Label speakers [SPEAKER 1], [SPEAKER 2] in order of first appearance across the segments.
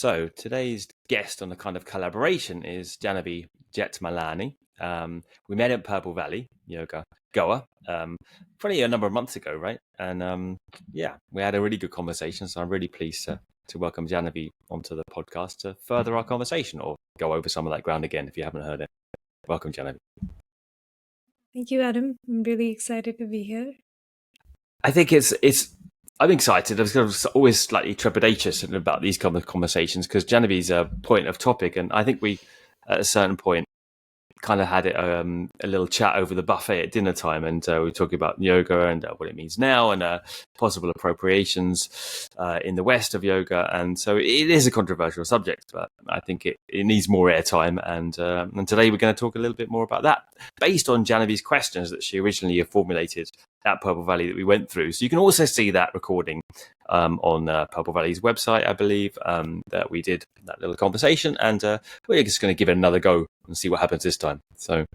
[SPEAKER 1] So today's guest on a kind of collaboration is Jahnavi Jethmalani. We met at Purple Valley Goa, probably a number of months ago, right? And we had a really good conversation. So I'm really pleased to welcome Jahnavi onto the podcast to further our conversation or go over some of that ground again if you haven't heard it. Welcome, Jahnavi.
[SPEAKER 2] Thank you, Adam. I'm really excited to be here.
[SPEAKER 1] I think I'm excited. I was always slightly trepidatious about these kind of conversations because Jahnavi's a point of topic, and I think we, at a certain point, kind of had it a little chat over the buffet at dinner time, and we were talking about yoga and what it means now, and possible appropriations in the West of yoga. And so it is a controversial subject, but I think it needs more airtime. And today we're going to talk a little bit more about that, based on Jahnavi's questions that she originally formulated at Purple Valley that we went through. So you can also see that recording on Purple Valley's website, I believe, that we did that little conversation, and we're just going to give it another go and see what happens this time. So,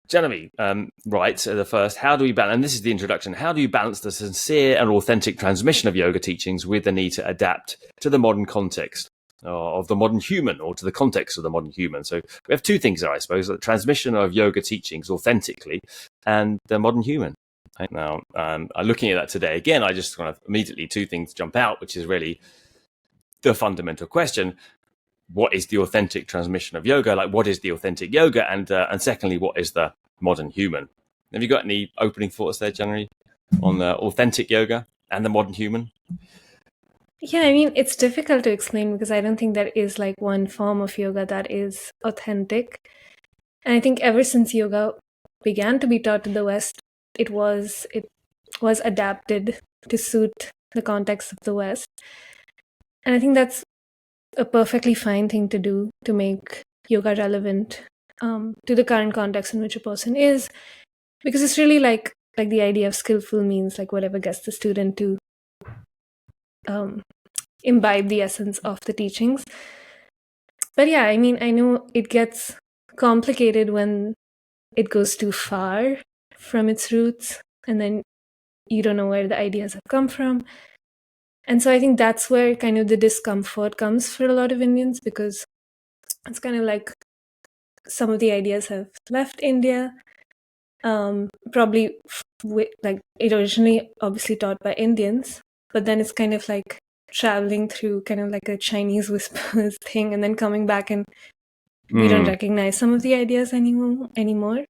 [SPEAKER 1] Jahnavi writes the first, how do we balance, and this is the introduction, how do you balance the sincere and authentic transmission of yoga teachings with the need to adapt to the modern context of the modern human, or to the context of the modern human? So we have two things there, I suppose: the transmission of yoga teachings authentically and the modern human. Right now, looking at that today again, I just kind of immediately two things jump out, which is really the fundamental question: what is the authentic transmission of yoga? Like, what is the authentic yoga? And secondly, what is the modern human? Have you got any opening thoughts there, Jahnavi, on the authentic yoga and the modern human?
[SPEAKER 2] Yeah, I mean, it's difficult to explain because I don't think there is like one form of yoga that is authentic. And I think ever since yoga began to be taught in the West, it was adapted to suit the context of the West. And I think that's a perfectly fine thing to do, to make yoga relevant to the current context in which a person is, because it's really like the idea of skillful means like whatever gets the student to imbibe the essence of the teachings. But yeah, I mean, I know it gets complicated when it goes too far from its roots, and then you don't know where the ideas have come from. And so I think that's where kind of the discomfort comes for a lot of Indians, because it's kind of like some of the ideas have left India, probably like it originally obviously taught by Indians, but then it's kind of like traveling through kind of like a Chinese whispers thing, and then coming back, and we don't recognize some of the ideas anymore.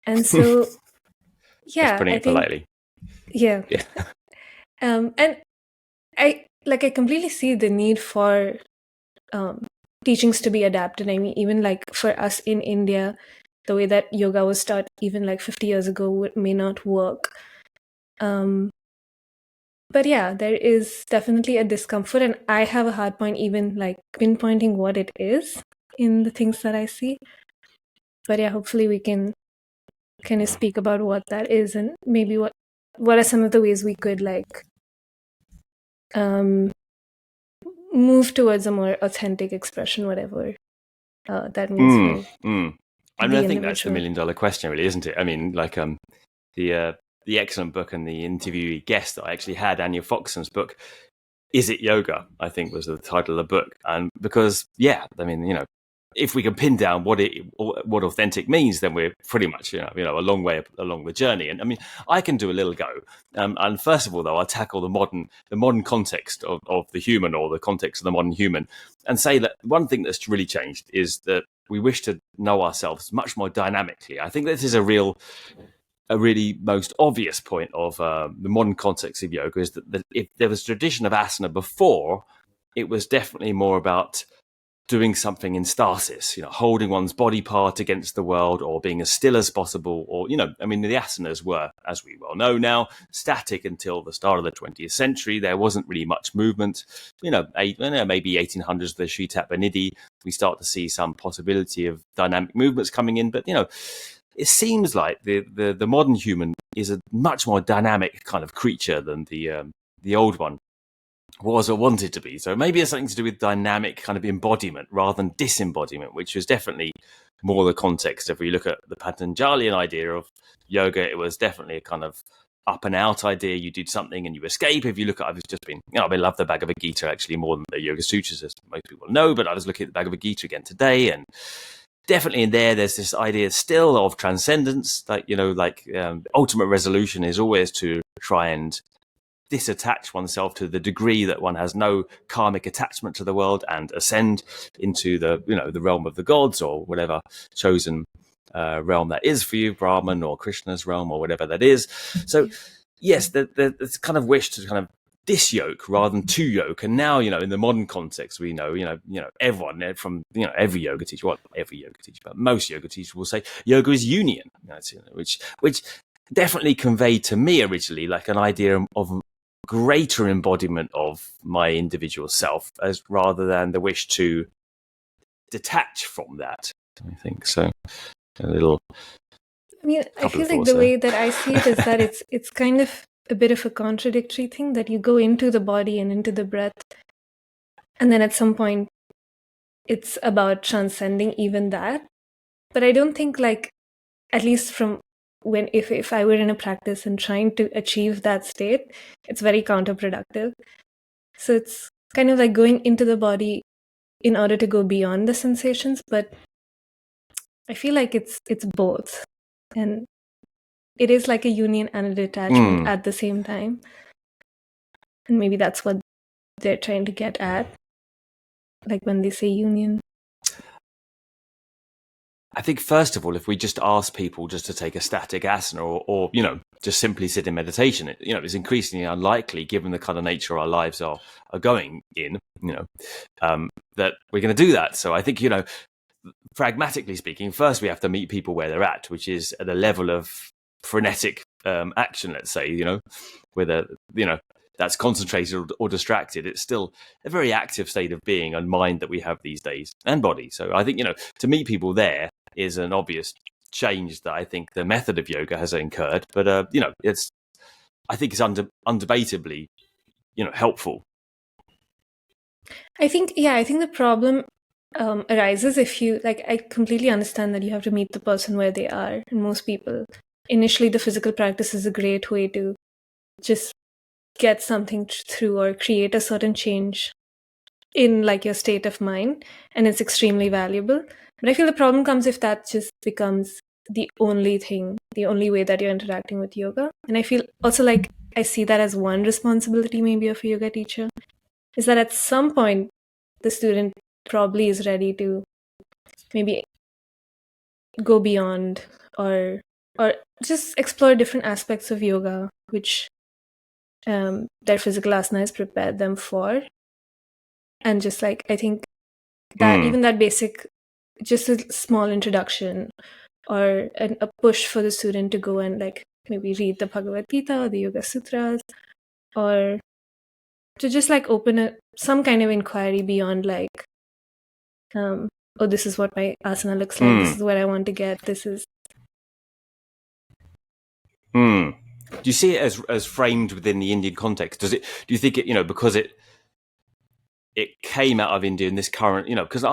[SPEAKER 2] And so, yeah,
[SPEAKER 1] putting it politely.
[SPEAKER 2] Yeah. And I completely see the need for teachings to be adapted. I mean, even like for us in India, the way that yoga was taught even like 50 years ago may not work. But yeah, there is definitely a discomfort, and I have a hard point even like pinpointing what it is in the things that I see. But yeah, hopefully we can kind of speak about what that is, and maybe what are some of the ways we could like move towards a more authentic expression, whatever that means for
[SPEAKER 1] I mean, I think that's the $1 million question, really, isn't it? I mean, like the excellent book and the interviewee guest that I actually had, Anya Foxon's book, Is It Yoga? I think was the title of the book. And because, yeah, I mean, you know, if we can pin down what authentic means, then we're pretty much, you know, a long way along the journey. And I mean, I can do a little go. And first of all, though, I'll tackle the modern context of the human, or the context of the modern human, and say that one thing that's really changed is that we wish to know ourselves much more dynamically. I think this is a really most obvious point of the modern context of yoga, is that if there was a tradition of asana before, it was definitely more about doing something in stasis, you know, holding one's body part against the world, or being as still as possible, or, you know, I mean, the asanas were, as we well know now, static until the start of the 20th century. There wasn't really much movement. You know, maybe 1800s, the Sri Tapanidhi, we start to see some possibility of dynamic movements coming in. But, you know, it seems like the modern human is a much more dynamic kind of creature than the old one was or wanted to be. So maybe it's something to do with dynamic kind of embodiment rather than disembodiment, which was definitely more the context. If we look at the Patanjalian idea of yoga, it was definitely a kind of up and out idea. You did something and you escape. If you look at, I've just been, I love the Bhagavad Gita actually more than the Yoga Sutras, as most people know, but I was looking at the Bhagavad Gita again today, and definitely in there's this idea still of transcendence, ultimate resolution is always to try and disattach oneself to the degree that one has no karmic attachment to the world and ascend into the realm of the gods or whatever chosen realm that is for you, Brahman or Krishna's realm or whatever that is. So yes, there's kind of wish to kind of disyoke rather than to yoke. And now, in the modern context, we know, everyone from, every yoga teacher, well, every yoga teacher, but most yoga teachers will say yoga is union, which definitely conveyed to me originally like an idea of greater embodiment of my individual self, as rather than the wish to detach from that. I think so. A little.
[SPEAKER 2] I mean, I feel like the way that I see it is that it's kind of a bit of a contradictory thing, that you go into the body and into the breath, and then at some point it's about transcending even that. But I don't think, like, at least from when if I were in a practice and trying to achieve that state, it's very counterproductive. So it's kind of like going into the body in order to go beyond the sensations, but I feel like it's both, and it is like a union and a detachment at the same time. And maybe that's what they're trying to get at, like when they say union.
[SPEAKER 1] I think, first of all, if we just ask people just to take a static asana or just simply sit in meditation, it's increasingly unlikely, given the kind of nature our lives are going in, that we're going to do that. So I think, pragmatically speaking, first we have to meet people where they're at, which is at a level of frenetic action, let's say, whether, that's concentrated or distracted. It's still a very active state of being and mind that we have these days, and body. So I think, to meet people there is an obvious change that I think the method of yoga has incurred. But, I think it's undebatably, helpful.
[SPEAKER 2] I think the problem arises if you, like, I completely understand that you have to meet the person where they are. And most people, initially the physical practice is a great way to just get something through or create a certain change in, like, your state of mind, and it's extremely valuable. But I feel the problem comes if that just becomes the only thing, the only way that you're interacting with yoga. And I feel also like I see that as one responsibility maybe of a yoga teacher, is that at some point the student probably is ready to maybe go beyond or just explore different aspects of yoga which their physical asana has prepared them for. And just, like, I think that even that basic, just a small introduction or a push for the student to go and, like, maybe read the Bhagavad Gita or the Yoga Sutras, or to just, like, open some kind of inquiry beyond, like, oh, this is what my asana looks like, this is what I want to get, this is.
[SPEAKER 1] Do you see it as framed within the Indian context? Do you think it, because it came out of India in this current, because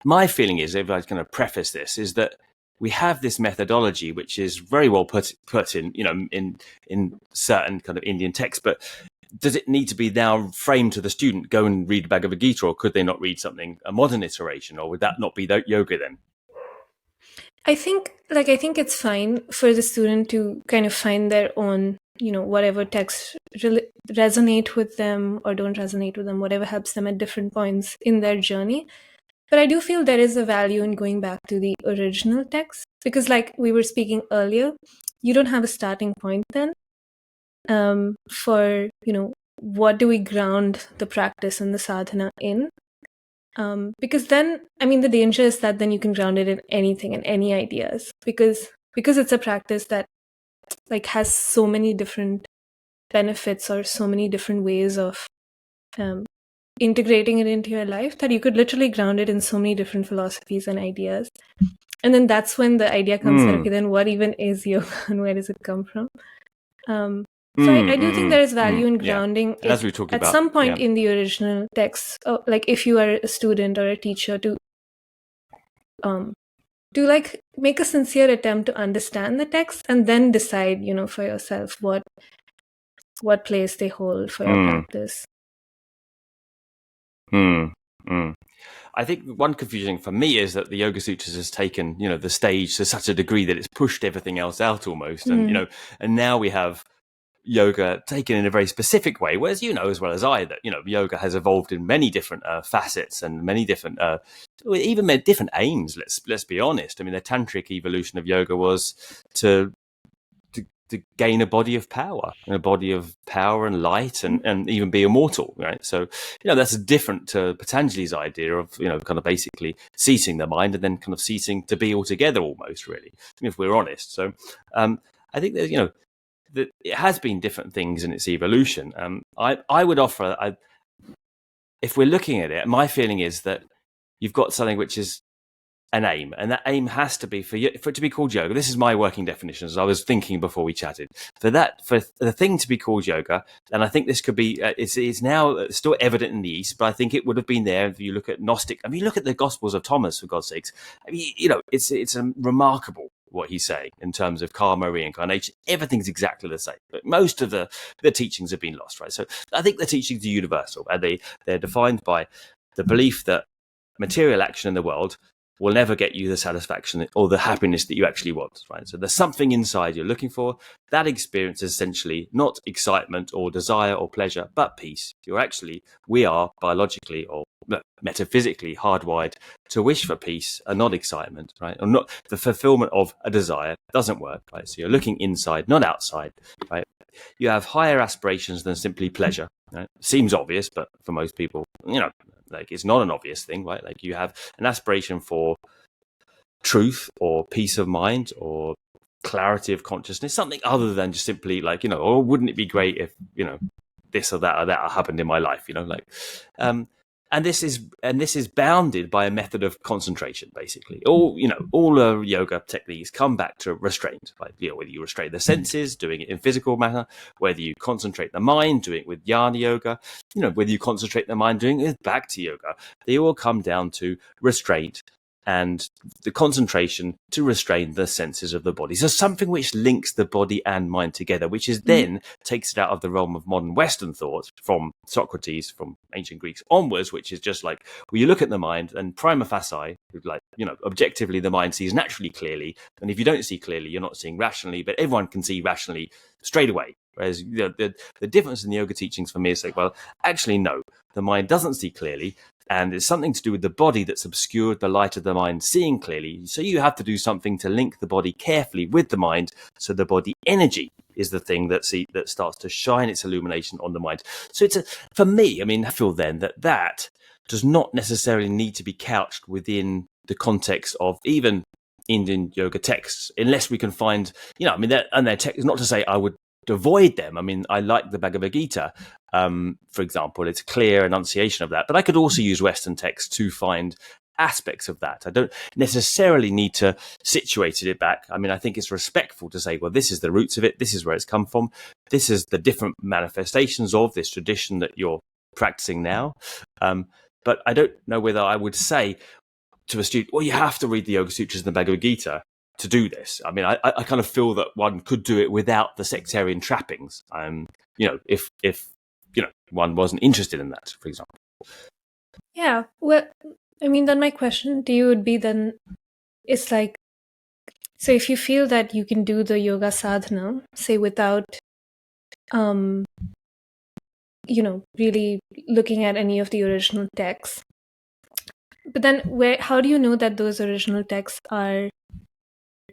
[SPEAKER 1] my feeling is, if I was going to preface this, is that we have this methodology which is very well put in, in certain kind of Indian texts, but does it need to be now framed to the student, go and read Bhagavad Gita, or could they not read something, a modern iteration, or would that not be yoga then?
[SPEAKER 2] I think it's fine for the student to kind of find their own, whatever texts resonate with them or don't resonate with them, whatever helps them at different points in their journey. But I do feel there is a value in going back to the original text, because, like we were speaking earlier, you don't have a starting point then for, what do we ground the practice and the sadhana in? Because then, I mean, the danger is that then you can ground it in anything and any ideas, because it's a practice that, like, has so many different benefits or so many different ways of integrating it into your life, that you could literally ground it in so many different philosophies and ideas. And then that's when the idea comes that, okay, then what even is yoga and where does it come from? So I do think there is value in grounding it,
[SPEAKER 1] as we talked about,
[SPEAKER 2] at some point in the original text. Like, if you are a student or a teacher, to like make a sincere attempt to understand the text and then decide, for yourself what what place they hold for your practice.
[SPEAKER 1] I think one confusion for me is that the Yoga Sutras has taken, the stage to such a degree that it's pushed everything else out almost. And, and now we have yoga taken in a very specific way, whereas as well as I that yoga has evolved in many different facets and many different even different aims. Let's be honest. I mean, the tantric evolution of yoga was to gain a body of power and light and even be immortal, right? So that's different to Patanjali's idea of kind of basically ceasing the mind and then kind of ceasing to be altogether, almost, really, if we're honest. So I think there's that it has been different things in its evolution. I would offer, if we're looking at it, my feeling is that you've got something which is an aim, and that aim has to be for it to be called yoga. This is my working definition, as I was thinking before we chatted. For the thing to be called yoga, and I think this could be, it's now still evident in the East, but I think it would have been there if you look at Gnostic. I mean, you look at the Gospels of Thomas, for God's sakes. I mean, it's remarkable what he's saying in terms of karma, reincarnation. Everything's exactly the same, but most of the teachings have been lost, right? So I think the teachings are universal, and they're defined by the belief that material action in the world will never get you the satisfaction or the happiness that you actually want, right? So there's something inside you're looking for. That experience is essentially not excitement or desire or pleasure, but peace. We are biologically or metaphysically hardwired to wish for peace and not excitement, right? Or not the fulfillment of a desire doesn't work, right? So you're looking inside, not outside, right? You have higher aspirations than simply pleasure, right? Seems obvious, but for most people, like, it's not an obvious thing, right? Like, you have an aspiration for truth or peace of mind or clarity of consciousness, something other than just simply like, or wouldn't it be great if, this or that happened in my life, and this is bounded by a method of concentration, basically. All yoga techniques come back to restraint, like, whether you restrain the senses, doing it in physical manner, whether you concentrate the mind, doing it with jnana yoga, whether you concentrate the mind, doing it with bhakti yoga, they all come down to restraint and the concentration to restrain the senses of the body. So something which links the body and mind together, which is then takes it out of the realm of modern Western thought from Socrates, from ancient Greeks onwards, which is just like, well, you look at the mind and prima facie, like, objectively the mind sees naturally clearly. And if you don't see clearly, you're not seeing rationally, but everyone can see rationally straight away. Whereas the difference in the yoga teachings for me is like, well, actually, no, the mind doesn't see clearly. And it's something to do with the body that's obscured the light of the mind seeing clearly. So you have to do something to link the body carefully with the mind. So the body energy is the thing that starts to shine its illumination on the mind. So for me, I mean, I feel then that does not necessarily need to be couched within the context of even Indian yoga texts, unless we can find, and their text, not to say I would avoid them. I mean, I like the Bhagavad Gita, for example. It's a clear enunciation of that. But I could also use Western texts to find aspects of that. I don't necessarily need to situate it back. I mean, I think it's respectful to say, well, this is the roots of it. This is where it's come from. This is the different manifestations of this tradition that you're practicing now. But I don't know whether I would say to a student, well, you have to read the Yoga Sutras and the Bhagavad Gita to do this. I mean, I kind of feel that one could do it without the sectarian trappings. If one wasn't interested in that, for example.
[SPEAKER 2] Yeah. Well, I mean, then my question to you would be then, it's like, so if you feel that you can do the yoga sadhana, say without, really looking at any of the original texts, but then how do you know that those original texts are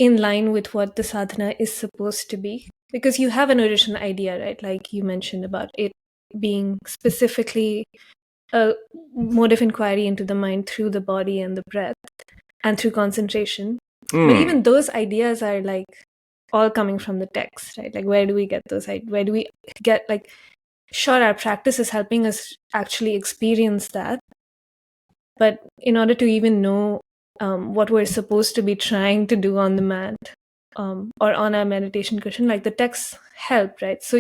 [SPEAKER 2] in line with what the sadhana is supposed to be? Because you have an original idea, right? Like you mentioned about it being specifically a mode of inquiry into the mind through the body and the breath and through concentration. But even those ideas are like all coming from the text, right? Like, where do we get those? Where do we get, like, sure, our practice is helping us actually experience that. But in order to even know what we're supposed to be trying to do on the mat or on our meditation cushion, like, the texts help, right? So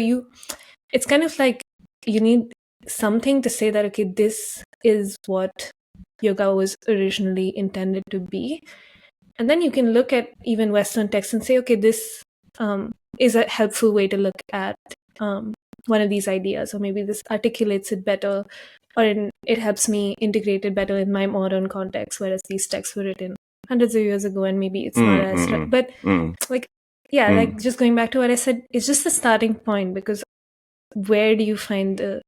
[SPEAKER 2] it's kind of like you need something to say that, okay, this is what yoga was originally intended to be. And then you can look at even Western texts and say, okay, this is a helpful way to look at one of these ideas, or maybe this articulates it better, or it helps me integrate it better in my modern context, whereas these texts were written hundreds of years ago and maybe it's not as but like like just going back to what I said, it's just the starting point, because where do you find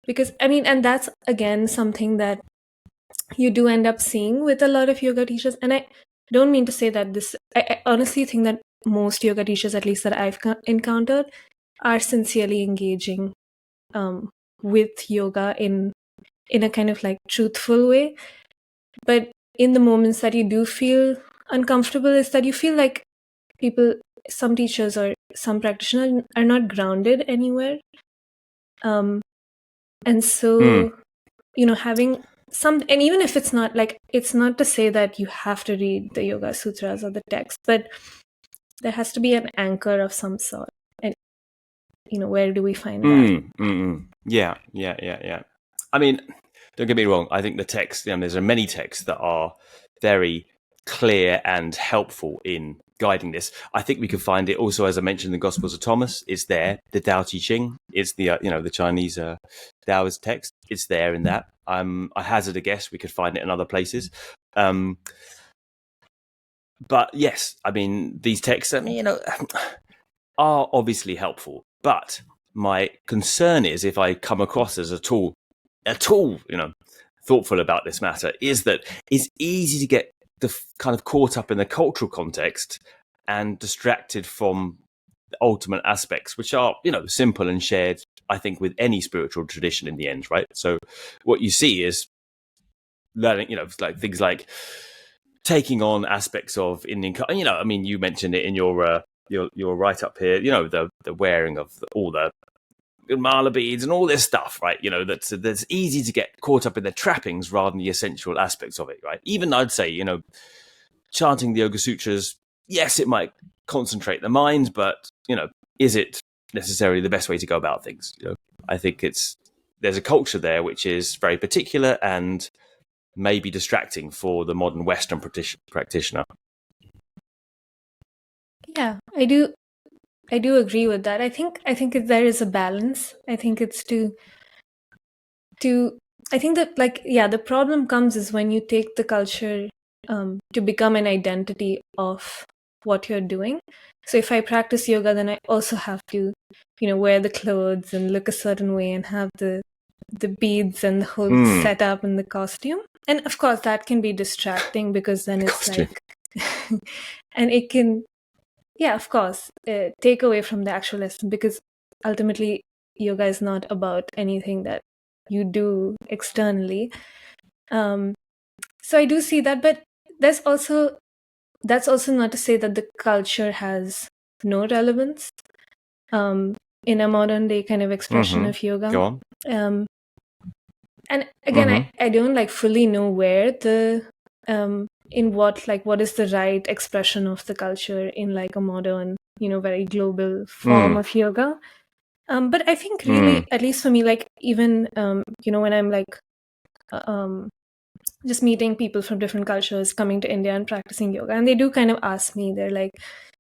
[SPEAKER 2] because I mean, and that's again something that you do end up seeing with a lot of yoga teachers. And I don't mean to say that I honestly think that most yoga teachers, at least that I've encountered, are sincerely engaging with yoga in a kind of like truthful way. But in the moments that you do feel uncomfortable, is that you feel like some teachers or some practitioners are not grounded anywhere. And so, having some, and even if it's not like, it's not to say that you have to read the Yoga Sutras or the text, but there has to be an anchor of some sort. And, where do we find that?
[SPEAKER 1] Yeah. I mean, don't get me wrong. I think the text, there's many texts that are very clear and helpful in guiding this. I think we can find it also, as I mentioned, the Gospels of Thomas. It's there. The Tao Te Ching is the Chinese Taoist text. It's there in that. I hazard a guess we could find it in other places. But yes, I mean, these texts, are obviously helpful. But my concern is, if I come across as at all, thoughtful about this matter, is that it's easy to get kind of caught up in the cultural context and distracted from the ultimate aspects, which are, simple and shared, I think, with any spiritual tradition in the end, right? So what you see is learning, like things like taking on aspects of Indian, you mentioned it in your write up here, the wearing of all the mala beads and all this stuff, right? That's easy to get caught up in the trappings rather than the essential aspects of it, right? Even I'd say, chanting the Yoga Sutras, yes, it might concentrate the mind, but, is it necessarily the best way to go about things? I think there's a culture there which is very particular and maybe distracting for the modern Western practitioner.
[SPEAKER 2] Yeah, I do agree with that. I think there is a balance. I think it's I think that the problem comes is when you take the culture to become an identity of what you're doing. So if I practice yoga, then I also have to, wear the clothes and look a certain way and have the beads and the whole setup and the costume. And of course that can be distracting, because then it's like and it can of course take away from the actual lesson, because ultimately yoga is not about anything that you do externally. So I do see that, but that's also not to say that the culture has no relevance in a modern day kind of expression of yoga.
[SPEAKER 1] Go on.
[SPEAKER 2] And again, I don't fully know where the in what is the right expression of the culture in a modern, very global form of yoga. But I think really, at least for me, even when I'm just meeting people from different cultures coming to India and practicing yoga, and they do kind of ask me, they're like,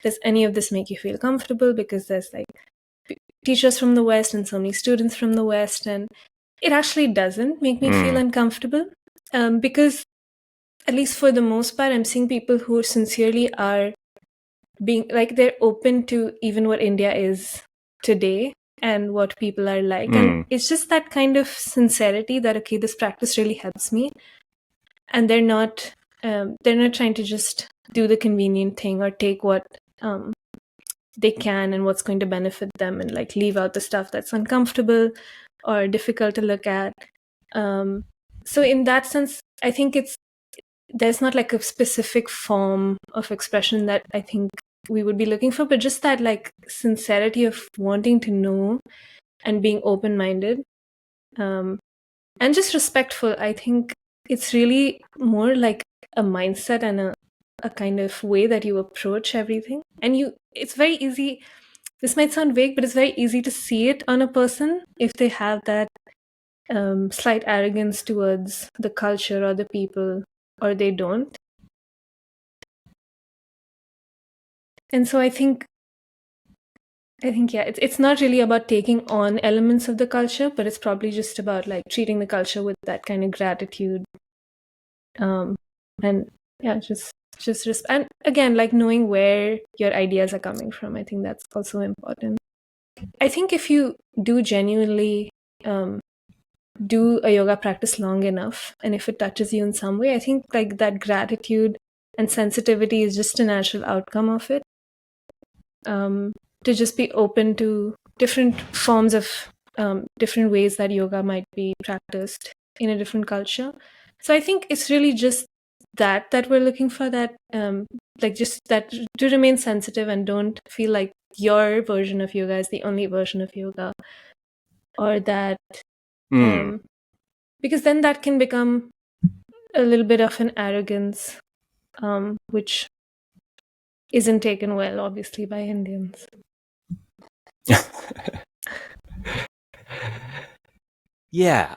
[SPEAKER 2] does any of this make you feel comfortable? Because there's teachers from the West and so many students from the West, and it actually doesn't make me feel uncomfortable, because at least for the most part, I'm seeing people who sincerely are being they're open to even what India is today and what people are like. And it's just that kind of sincerity that, okay, this practice really helps me. And they're not trying to just do the convenient thing or take what they can and what's going to benefit them, and leave out the stuff that's uncomfortable or difficult to look at. So in that sense, I think there's not a specific form of expression that I think we would be looking for, but just that sincerity of wanting to know and being open-minded, and just respectful. I think it's really more like a mindset and a kind of way that you approach everything. And it's very easy, this might sound vague, but it's very easy to see it on a person if they have that slight arrogance towards the culture or the people, or they don't. And so I think I think, yeah, it's not really about taking on elements of the culture, but it's probably just about like treating the culture with that kind of gratitude. And yeah, and again, like knowing where your ideas are coming from. I think that's also important. I think if you do genuinely do a yoga practice long enough, and if it touches you in some way, I think like that gratitude and sensitivity is just a natural outcome of it. To just be open to different forms of different ways that yoga might be practiced in a different culture. So I think it's really just that we're looking for, that like just that, to remain sensitive and don't feel like your version of yoga is the only version of yoga, or that because then that can become a little bit of an arrogance, which isn't taken well, obviously, by Indians.
[SPEAKER 1] Yeah,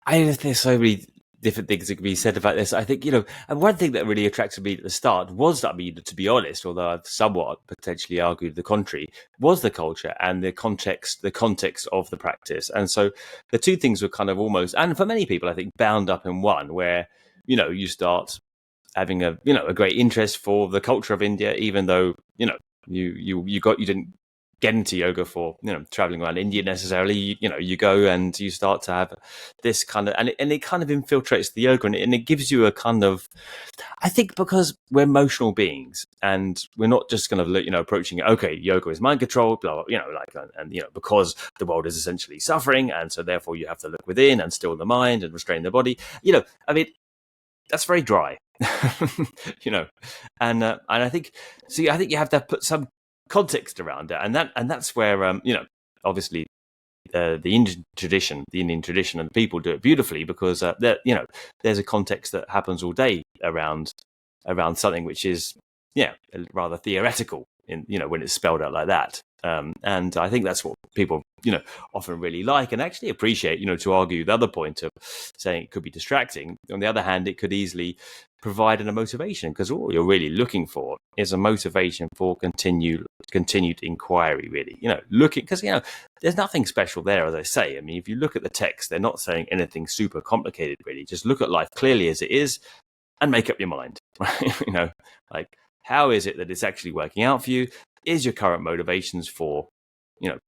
[SPEAKER 1] there's so many different things that can be said about this. I think, and one thing that really attracted me at the start was, I mean, to be honest, although I've somewhat potentially argued the contrary, was the culture and the context of the practice. And so the two things were kind of almost, and for many people, I think, bound up in one, where, you start having a great interest for the culture of India, even though, you didn't get into yoga for traveling around India necessarily. You go and you start to have this kind of, and it kind of infiltrates the yoga, and it gives you a kind of, I think, because we're emotional beings and we're not just kind of approaching it, okay, yoga is mind control, blah, blah, and because the world is essentially suffering, and so therefore you have to look within and still the mind and restrain the body. I mean, that's very dry. And I think, so I think you have to put some context around it, and that's where obviously the Indian tradition, and people do it beautifully, because there's a context that happens all day around something which is rather theoretical in when it's spelled out like that. And I think that's what people often really like and actually appreciate. To argue the other point of saying it could be distracting, on the other hand, it could easily provide a motivation, because all you're really looking for is a motivation for continued inquiry, really. Looking, because there's nothing special there, as I say. I mean, if you look at the text, they're not saying anything super complicated, really. Just look at life clearly as it is and make up your mind. Like, how is it that it's actually working out for you? Is your current motivations for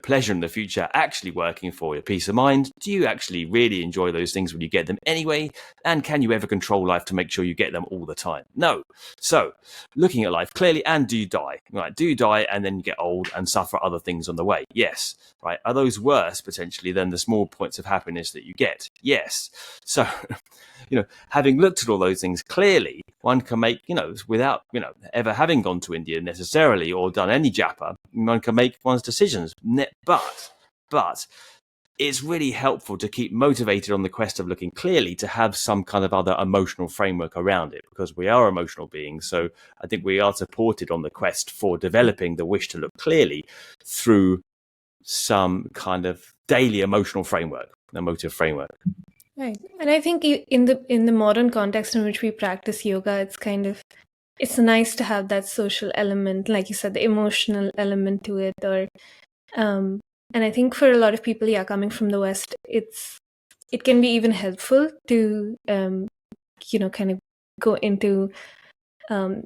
[SPEAKER 1] pleasure in the future actually working for your peace of mind? Do you actually really enjoy those things when you get them anyway? And can you ever control life to make sure you get them all the time? No. So looking at life clearly, and do you die? Right? Do you die and then get old and suffer other things on the way? Yes. Right. Are those worse potentially than the small points of happiness that you get? Yes. So, having looked at all those things clearly, one can make, without, ever having gone to India necessarily or done any japa, one can make one's decisions. But it's really helpful to keep motivated on the quest of looking clearly, to have some kind of other emotional framework around it, because we are emotional beings. So I think we are supported on the quest for developing the wish to look clearly through some kind of daily emotional framework, emotive framework.
[SPEAKER 2] Right. And I think in the modern context in which we practice yoga, it's nice to have that social element, like you said, the emotional element to it. Or and I think for a lot of people, coming from the West, it can be even helpful to kind of go into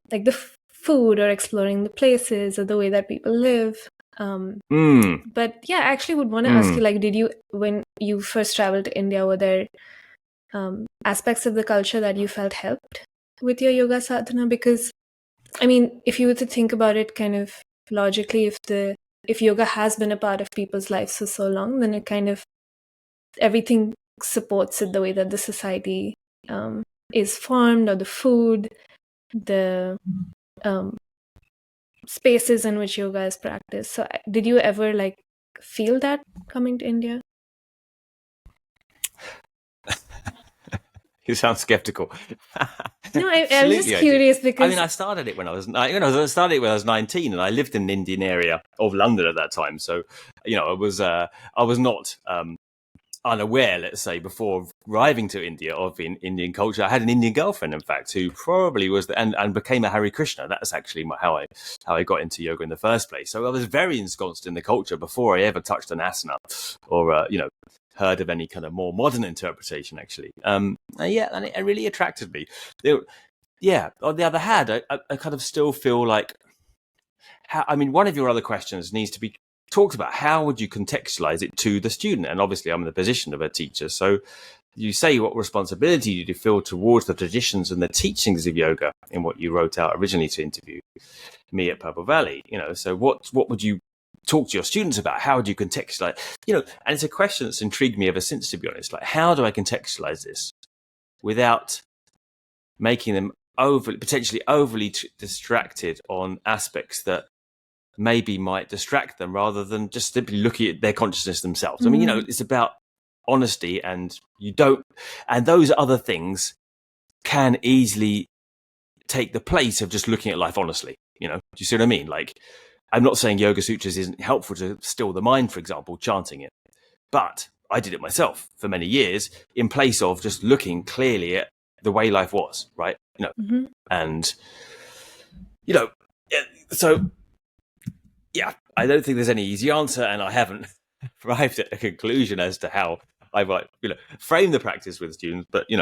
[SPEAKER 2] like the food, or exploring the places, or the way that people live. But I actually would want to ask you, like, when you first traveled to India, were there aspects of the culture that you felt helped with your yoga sadhana? Because, I mean, if you were to think about it kind of logically, if yoga has been a part of people's lives for so long, then it kind of, everything supports it, the way that the society is formed, or the food, the spaces in which yoga is practiced. So did you ever feel that coming to India?
[SPEAKER 1] You sound skeptical.
[SPEAKER 2] No, I'm just curious, because
[SPEAKER 1] I mean, I started it when I was 19, and I lived in the Indian area of London at that time. So, I was not unaware, let's say, before arriving to India of Indian culture. I had an Indian girlfriend, in fact, who probably was and became a Hare Krishna. That's actually how I got into yoga in the first place. So I was very ensconced in the culture before I ever touched an asana or heard of any kind of more modern interpretation. Actually, and it really attracted me. On the other hand, I kind of still feel like, one of your other questions needs to be talked about. How would you contextualize it to the student? And obviously I'm in the position of a teacher. So you say, what responsibility do you feel towards the traditions and the teachings of yoga in what you wrote out originally to interview me at Purple Valley? So what would you talk to your students about? How would you contextualize, and it's a question that's intrigued me ever since, to be honest. Like, how do I contextualize this without making them potentially overly distracted on aspects that maybe might distract them, rather than just simply looking at their consciousness themselves?
[SPEAKER 2] Mm-hmm.
[SPEAKER 1] It's about honesty, and those other things can easily take the place of just looking at life honestly. Do you see what I mean? Like, I'm not saying Yoga Sutras isn't helpful to still the mind, for example, chanting it, but I did it myself for many years in place of just looking clearly at the way life was, right?
[SPEAKER 2] Mm-hmm.
[SPEAKER 1] And so yeah, I don't think there's any easy answer, and I haven't arrived at a conclusion as to how I might, frame the practice with students. But you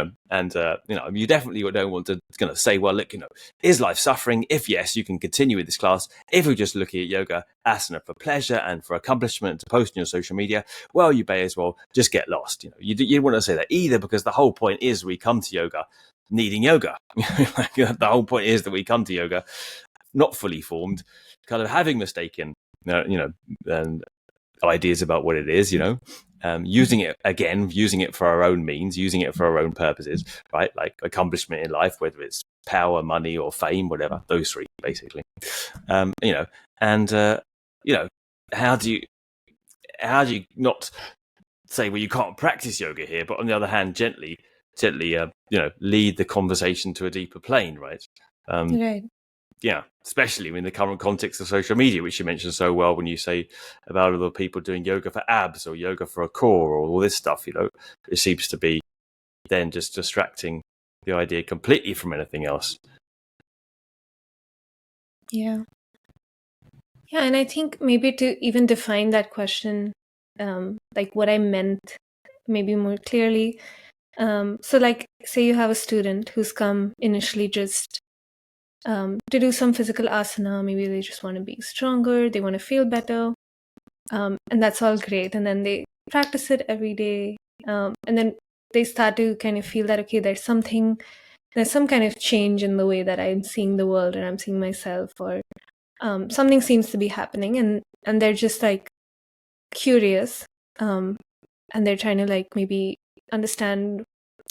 [SPEAKER 1] definitely don't want to say, well, look, is life suffering? If yes, you can continue with this class. If you're just looking at yoga asana for pleasure and for accomplishment to post on your social media, well, you may as well just get lost. You want to say that either, because the whole point is we come to yoga needing yoga. The whole point is that we come to yoga not fully formed, kind of having mistaken, and ideas about what it is, using it for our own means, using it for our own purposes, right? Like accomplishment in life, whether it's power, money, or fame, whatever, those three, basically. How do you not say, well, you can't practice yoga here, but on the other hand, gently, lead the conversation to a deeper plane, right?
[SPEAKER 2] Right.
[SPEAKER 1] Yeah, especially in the current context of social media, which you mentioned so well when you say about other people doing yoga for abs or yoga for a core or all this stuff. It seems to be then just distracting the idea completely from anything else.
[SPEAKER 2] Yeah. Yeah, and I think maybe to even define that question, like what I meant maybe more clearly. So like, say you have a student who's come initially just to do some physical asana. Maybe they just want to be stronger, they want to feel better, and that's all great. And then they practice it every day, and then they start to kind of feel that, okay, there's some kind of change in the way that I'm seeing the world and I'm seeing myself, or something seems to be happening, and they're just like curious, and they're trying to like maybe understand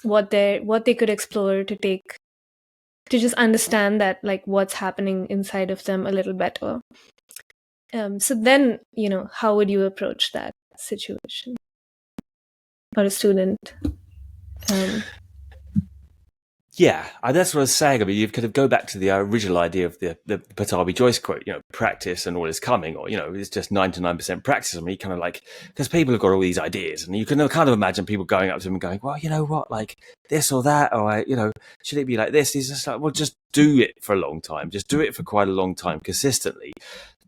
[SPEAKER 2] what they could explore to just understand that, like, what's happening inside of them a little better. So then, how would you approach that situation or a student?
[SPEAKER 1] Yeah, that's what I was saying. I mean, you kind of go back to the original idea of the Patabi Joyce quote, practice and all is coming, or, it's just 99% practice. I mean, kind of like, because people have got all these ideas, and you can kind of imagine people going up to them and going, well, you know what, like this or that, or, should it be like this? He's just like, well, just do it for a long time. Just do it for quite a long time consistently.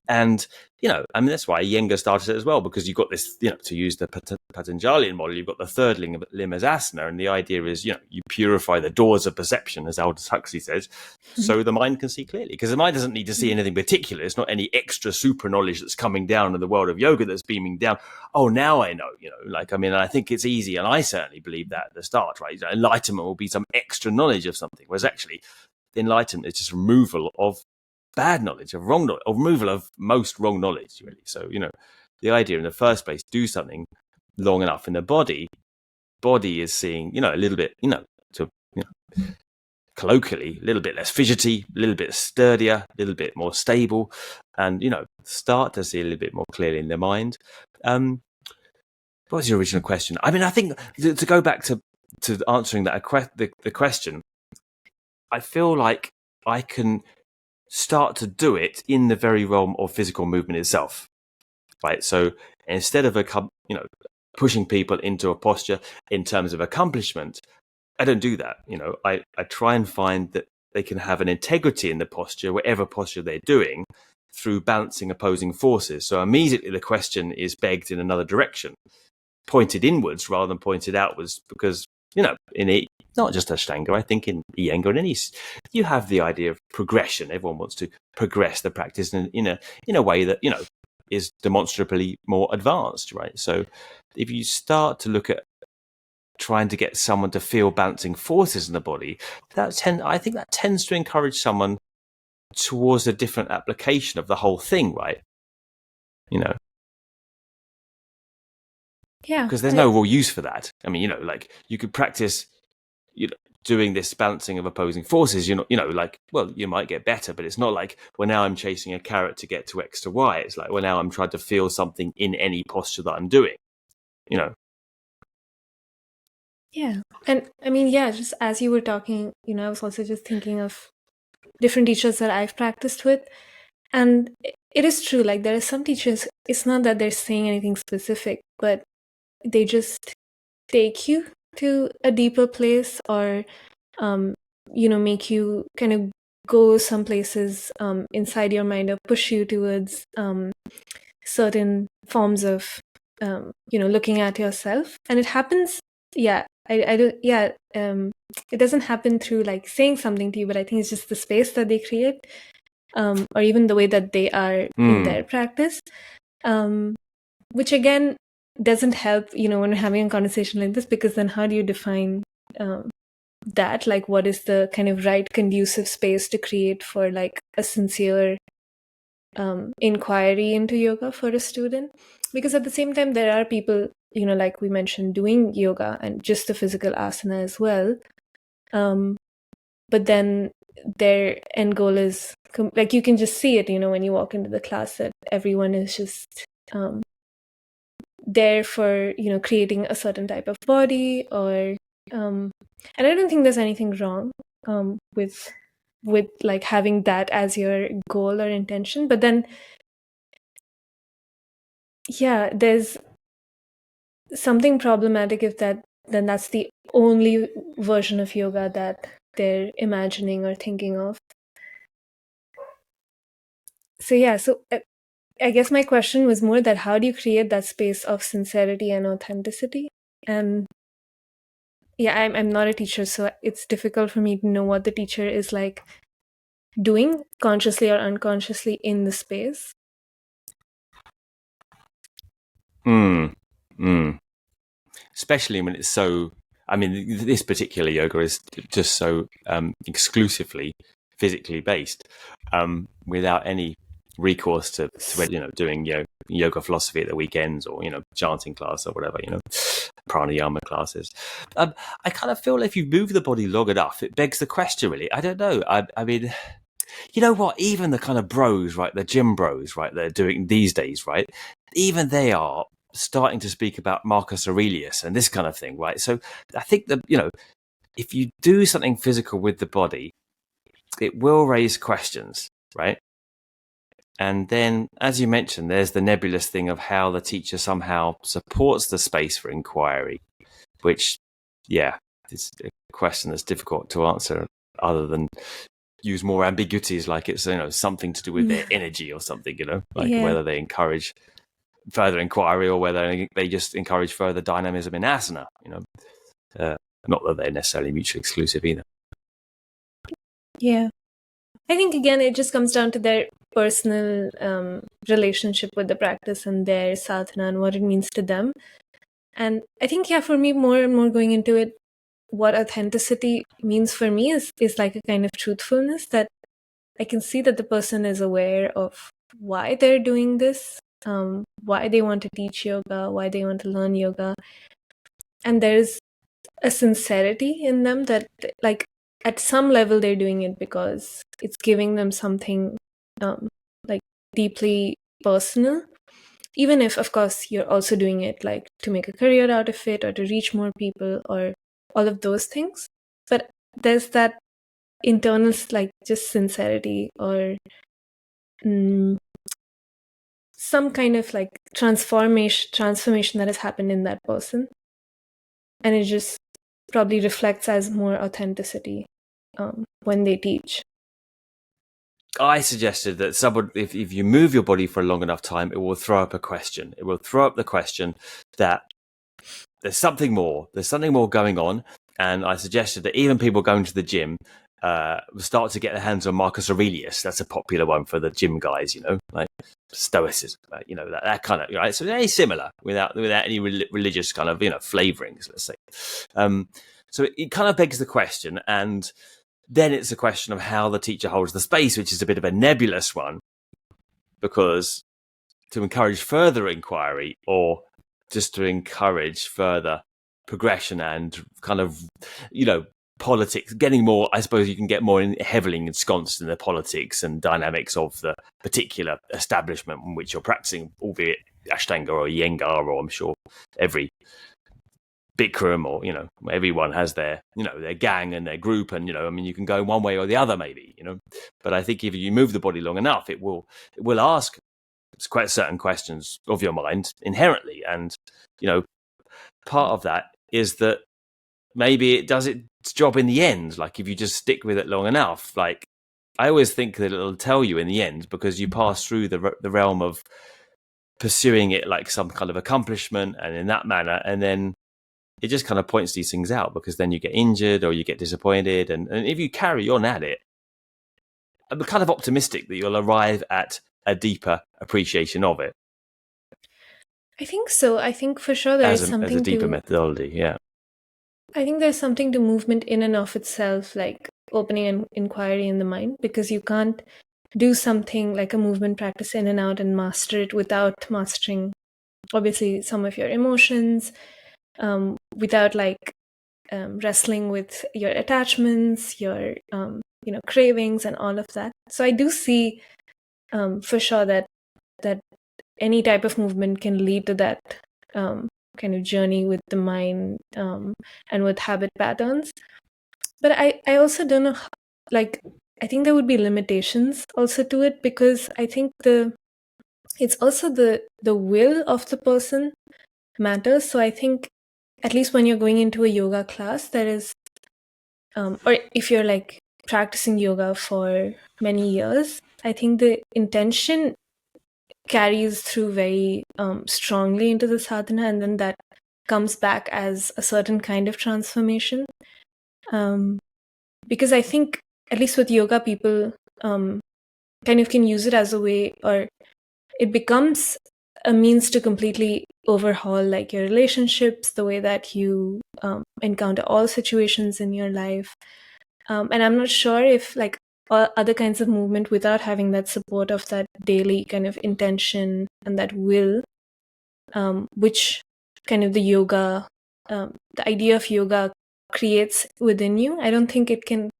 [SPEAKER 1] And, that's why Iyengar started it as well, because you've got this, to use the Patanjalian model, you've got the third limb as asana. And the idea is, you purify the doors of perception, as Aldous Huxley says, so the mind can see clearly. Because the mind doesn't need to see anything particular. It's not any extra super knowledge that's coming down in the world of yoga that's beaming down. Oh, now I know, I think it's easy. And I certainly believe that at the start, right? Enlightenment will be some extra knowledge of something. Whereas actually, enlightenment is just removal of bad knowledge, of wrong knowledge, or removal of most wrong knowledge, really. So, the idea in the first place, do something long enough in the body is seeing, a little bit, colloquially, a little bit less fidgety, a little bit sturdier, a little bit more stable, and, start to see a little bit more clearly in their mind. What was your original question? I mean, I think to go back to answering that the question, I feel like I can start to do it in the very realm of physical movement itself, right? So instead of pushing people into a posture in terms of accomplishment. I don't do that. I try and find that they can have an integrity in the posture, whatever posture they're doing, through balancing opposing forces. So immediately the question is begged in another direction, pointed inwards rather than pointed outwards, because, not just Ashtanga, I think in Iyengar and any, you have the idea of progression. Everyone wants to progress the practice in a way that, is demonstrably more advanced, right? So if you start to look at trying to get someone to feel balancing forces in the body, I think that tends to encourage someone towards a different application of the whole thing, right?
[SPEAKER 2] Yeah.
[SPEAKER 1] Because there's no real use for that. I mean, like you could practice, doing this balancing of opposing forces. You might get better, but it's not like, well, now I'm chasing a carrot to get to X to Y. It's like, well, now I'm trying to feel something in any posture that I'm doing.
[SPEAKER 2] Yeah. And I mean, yeah, just as you were talking, I was also just thinking of different teachers that I've practiced with. And it is true, like there are some teachers, it's not that they're saying anything specific, but they just take you to a deeper place, or, make you kind of go some places inside your mind, or push you towards certain forms of, looking at yourself. And it happens, yeah, I don't, yeah, it doesn't happen through like saying something to you, but I think it's just the space that they create, or even the way that they are in their practice, which again doesn't help, when we're having a conversation like this, because then how do you define that? Like, what is the kind of right conducive space to create for like a sincere inquiry into yoga for a student? Because at the same time, there are people, like we mentioned, doing yoga and just the physical asana as well. But then their end goal is like, you can just see it, when you walk into the class, that everyone is just there for, creating a certain type of body, or and I don't think there's anything wrong with like having that as your goal or intention. But then, yeah, there's something problematic if then that's the only version of yoga that they're imagining or thinking of. So yeah, so I guess my question was more that how do you create that space of sincerity and authenticity? And yeah, I'm not a teacher, so it's difficult for me to know what the teacher is like doing consciously or unconsciously in the space.
[SPEAKER 1] Especially when it's so, I mean, this particular yoga is just so exclusively physically based, without any recourse to doing yoga philosophy at the weekends, or chanting class or whatever, pranayama classes. I kind of feel if you move the body long enough, it begs the question, really. I don't know. I mean, you know what? Even the kind of bros, right? The gym bros, right? They're doing these days, right? Even they are starting to speak about Marcus Aurelius and this kind of thing, right? So I think that, if you do something physical with the body, it will raise questions, right? And then, as you mentioned, there's the nebulous thing of how the teacher somehow supports the space for inquiry, which, yeah, is a question that's difficult to answer other than use more ambiguities, like it's something to do with their energy or something, whether they encourage further inquiry or whether they just encourage further dynamism in asana. Not that they're necessarily mutually exclusive either.
[SPEAKER 2] Yeah, I think again it just comes down to their personal relationship with the practice and their sadhana and what it means to them. And I think, yeah, for me, more and more going into it, what authenticity means for me is like a kind of truthfulness, that I can see that the person is aware of why they're doing this, why they want to teach yoga, why they want to learn yoga. And there's a sincerity in them that, like, at some level they're doing it because it's giving them something like deeply personal. Even if, of course, you're also doing it like to make a career out of it or to reach more people or all of those things. But there's that internal, like, just sincerity or some kind of like transformation that has happened in that person, and it just probably reflects as more authenticity when they teach.
[SPEAKER 1] I suggested that someone, if you move your body for a long enough time, it will throw up a question. It will throw up the question that there's something more. There's something more going on. And I suggested that even people going to the gym start to get their hands on Marcus Aurelius. That's a popular one for the gym guys, like Stoicism, that kind of, right? So very similar without any religious kind of, flavorings, let's say. So it kind of begs the question, and then it's a question of how the teacher holds the space, which is a bit of a nebulous one, because to encourage further inquiry or just to encourage further progression and kind of, politics, getting more, I suppose you can get more heavily ensconced in the politics and dynamics of the particular establishment in which you're practicing, albeit Ashtanga or Iyengar, or I'm sure every Bikram, or everyone has their their gang and their group, and you can go one way or the other maybe, but I think if you move the body long enough, it will ask quite certain questions of your mind inherently, and part of that is that maybe it does its job in the end. Like if you just stick with it long enough, like I always think that it'll tell you in the end, because you pass through the realm of pursuing it like some kind of accomplishment and in that manner, and then it just kind of points these things out, because then you get injured or you get disappointed. And if you carry on at it, I'm kind of optimistic that you'll arrive at a deeper appreciation of it.
[SPEAKER 2] I think so. I think for sure there is something
[SPEAKER 1] as a deeper methodology, yeah.
[SPEAKER 2] I think there's something to movement in and of itself, like opening an inquiry in the mind, because you can't do something like a movement practice in and out and master it without mastering, obviously, some of your emotions, without wrestling with your attachments, your cravings, and all of that. So I do see for sure that any type of movement can lead to that kind of journey with the mind and with habit patterns. But I also don't know, I think there would be limitations also to it, because I think it's also the will of the person matters. So I think at least when you're going into a yoga class, there is, or if you're like practicing yoga for many years, I think the intention carries through very strongly into the sadhana, and then that comes back as a certain kind of transformation. Because I think, at least with yoga, people kind of can use it as a way, or it becomes a means to completely overhaul like your relationships, the way that you encounter all situations in your life. And I'm not sure if like other kinds of movement, without having that support of that daily kind of intention and that will, which kind of the yoga, the idea of yoga creates within you, I don't think it can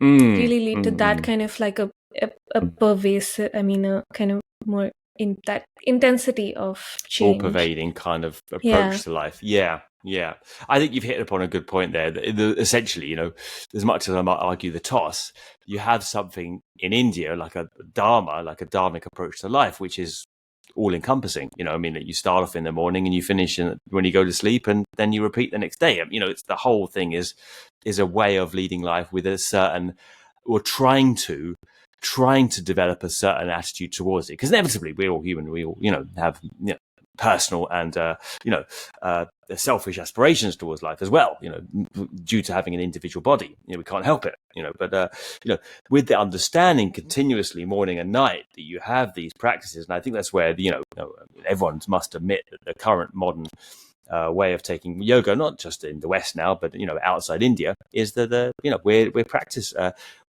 [SPEAKER 2] really lead to that kind of like a pervasive, a kind of more in that intensity of change.
[SPEAKER 1] All-pervading kind of approach to life. Yeah. I think you've hit upon a good point there. Essentially, as much as I might argue the toss, you have something in India like a dharma, like a dharmic approach to life, which is all-encompassing. That you start off in the morning and you finish when you go to sleep, and then you repeat the next day. It's the whole thing is a way of leading life with a certain, or trying to develop a certain attitude towards it, because inevitably we're all human. We all have personal and selfish aspirations towards life as well, due to having an individual body. We can't help it, but with the understanding continuously morning and night that you have these practices. And I think that's where everyone must admit that the current modern way of taking yoga, not just in the West now, but outside India, is that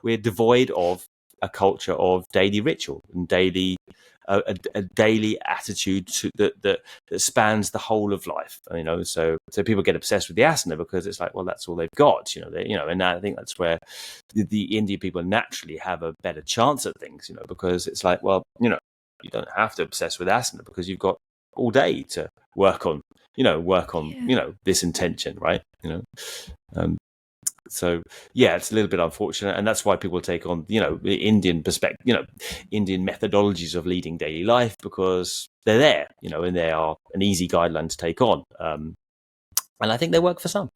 [SPEAKER 1] we're devoid of a culture of daily ritual and daily a daily attitude that spans the whole of life. So people get obsessed with the asana because it's like, well, that's all they've got. And I think that's where the Indian people naturally have a better chance at things. Because it's like, well, you don't have to obsess with asana because you've got all day to work on this intention, right? So yeah, it's a little bit unfortunate, and that's why people take on the Indian perspective, Indian methodologies of leading daily life, because they're there, and they are an easy guideline to take on. And I think they work for some.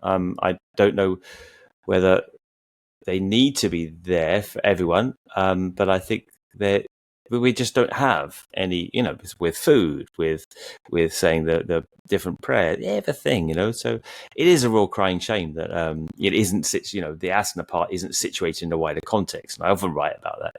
[SPEAKER 1] I don't know whether they need to be there for everyone, but I think we just don't have any, with food, with saying the different prayer, everything, So it is a real crying shame that it isn't, the asana part isn't situated in a wider context. And I often write about that,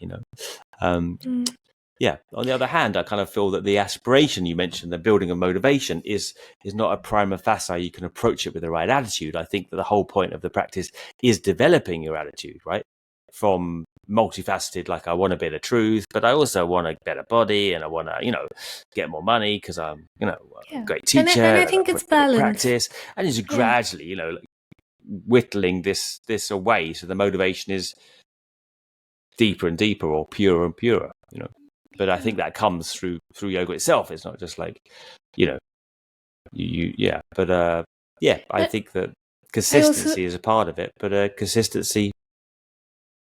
[SPEAKER 1] Yeah. On the other hand, I kind of feel that the aspiration you mentioned, the building of motivation, is not a prima facie. You can approach it with the right attitude. I think that the whole point of the practice is developing your attitude, right? From multifaceted, like I want a bit of truth, but I also want a better body, and I want to, get more money because I'm, a great teacher,
[SPEAKER 2] and I think it's balance.
[SPEAKER 1] Practice, and it's gradually, like whittling this away, so the motivation is deeper and deeper, or purer and purer, But I think that comes through yoga itself. It's not just like, I think that consistency is a part of it, but consistency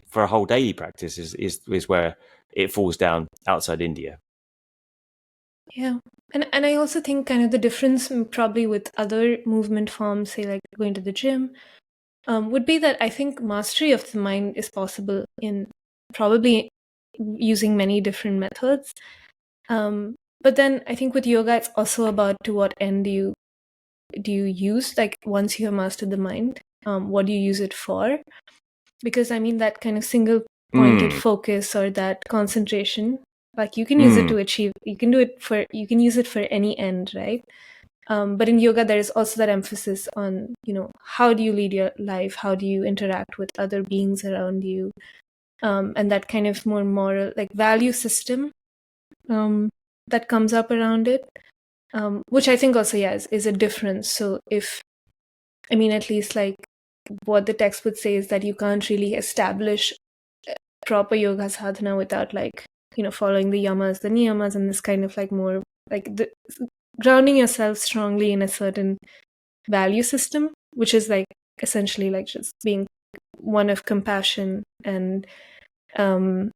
[SPEAKER 1] for a whole daily practice is where it falls down outside India.
[SPEAKER 2] Yeah. And I also think kind of the difference probably with other movement forms, say like going to the gym, would be that I think mastery of the mind is possible in probably using many different methods. But then I think with yoga, it's also about to what end do you use, like once you have mastered the mind, what do you use it for? Because I mean that kind of single pointed focus or that concentration, like you can use it to achieve, you can use it for any end, right? But in yoga, there is also that emphasis on, how do you lead your life? How do you interact with other beings around you? And that kind of more moral, like value system that comes up around it, which I think also, is a difference. So at least like what the text would say is that you can't really establish proper yoga sadhana without like, following the yamas, the niyamas, and this kind of like more like grounding yourself strongly in a certain value system, which is like essentially like just being one of compassion and I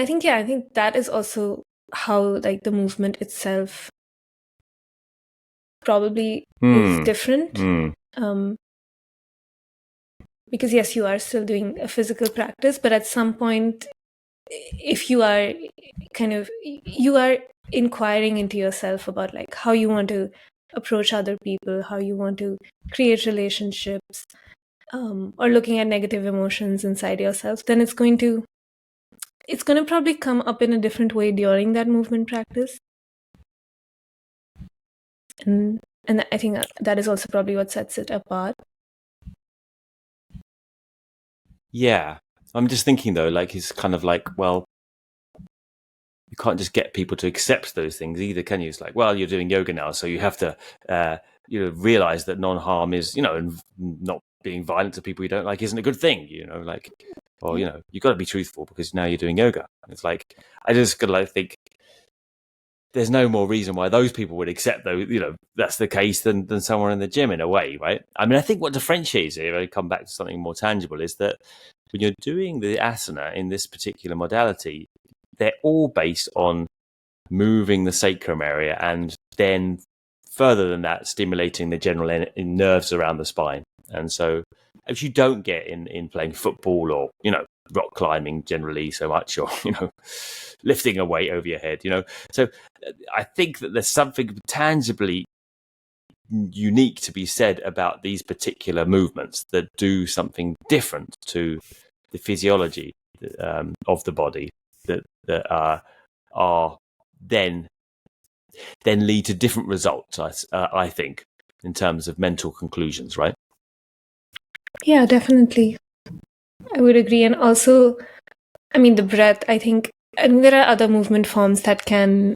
[SPEAKER 2] think that is also how like the movement itself probably is different. Because yes, you are still doing a physical practice, but at some point, if you are you are inquiring into yourself about like how you want to approach other people, how you want to create relationships, or looking at negative emotions inside yourself, then it's going to probably come up in a different way during that movement practice. And I think that is also probably what sets it apart.
[SPEAKER 1] Yeah. I'm just thinking though, like it's kind of like, well, you can't just get people to accept those things either, can you? It's like, well, you're doing yoga now, so you have to, realize that non-harm is, and not being violent to people you don't like isn't a good thing, like, or, you've got to be truthful because now you're doing yoga. It's like, I just got to like think there's no more reason why those people would accept those, that's the case than someone in the gym in a way, right? I mean, I think what differentiates it, if I come back to something more tangible, is that when you're doing the asana in this particular modality, they're all based on moving the sacrum area and then further than that, stimulating the general nerves around the spine. And so if you don't get in playing football or, rock climbing generally so much, or, lifting a weight over your head, So I think that there's something tangibly unique to be said about these particular movements that do something different to the physiology of the body that are then lead to different results, I think, in terms of mental conclusions, right?
[SPEAKER 2] Yeah, definitely. I would agree. And also, the breath, I think, there are other movement forms that can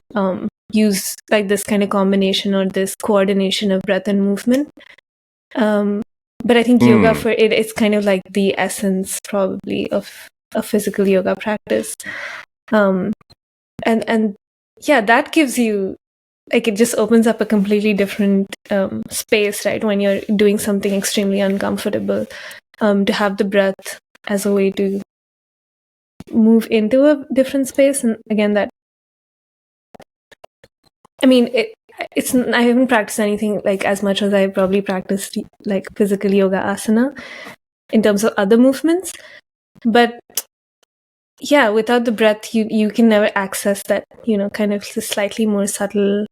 [SPEAKER 2] use like this kind of combination or this coordination of breath and movement. But I think yoga for it, it's kind of like the essence probably of a physical yoga practice. And yeah, that gives you like it just opens up a completely different space, right? When you're doing something extremely uncomfortable, to have the breath as a way to move into a different space. And again, that, I mean, it's I haven't practiced anything like as much as I probably practiced like physical yoga asana in terms of other movements, but yeah, without the breath, you can never access that, kind of slightly more subtle